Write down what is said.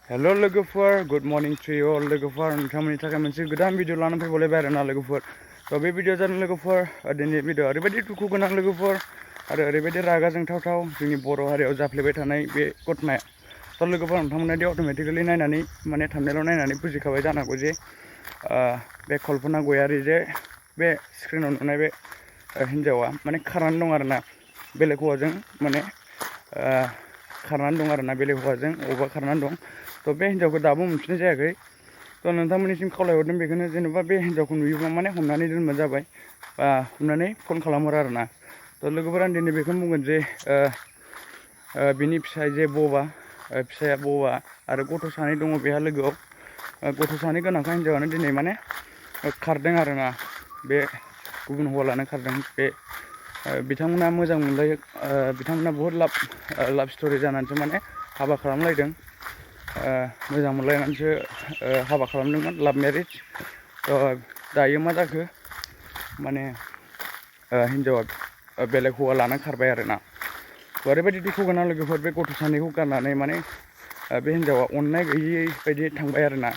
hello लोगोफोर good morning to you all लोगोफोर नोंथांमोननि थाखाय मोनसे गोदान भिडिअ लानानै फैबावलायबाय आरोना लोगोफोर थ' बे भिडिअ जादों लोगोफोर दिनै भिडिअ ओरैबायदि दुखु गोनां लोगोफोर आरो ओरैबायदि रागा जोंथावथाव जोंनि बर' हारियाव जाफ्लेबाय थानाय बे घटनाया थ' लोगोफोर नोंथांमोना दि अट'मेटिकेलि नायनानै माने थाम्बनेलाव नायनानै बुजिखाबाय जानांगौ जे बे कल्पना गयारी जे बे स्क्रिनाव नुनाय बे हिन्जावा माने खारनानै दं आरोना बेलेग हौवाजों माने खारनानै दं आरोना बेलेग हौवाजों अबेबा खारनानै दं थ' बे हिन्जावखौ दाबो मोनफिननाय जायाखै थ' नोंथांमोननिसिम खावलायहरदों बेखौनो जेनेबा बे हिन्जावखौ नुयोब्ला माने हमनानै दोनबानो जाबाय बा हमनानै फन खालामहर आरोना थ' लोगोफोर आं दिनै बेखौनो बुंगोन जे बिनि फिसाय जे फिसाया बबा आरो गथ' सानै दङ बेहा लोगोआव गथ' सानै गोनांखा हिन्जावानो दिनै माने खारदों आरोना बे गुबुन हौवा लानो खारदों बे बिथांमोना मोजां मोनलायो बिथांमोना बहुद लाभ स्ट'रि जानानैसो माने हाबा खालामलायदों मोजां मोनलायनानैसो हाबा खालामदोंमोन लाभ मेरिज दायो मा जाखो माने हिन्जावा बेलेग हौवा लाना खारबाय आरोना ओरैबायदि दुखु गोनां लोगोफोर बे गथ' सानैखौ गारनानै माने बे हिन्जावा अननाय गैयै बायदि थांबाय आरोना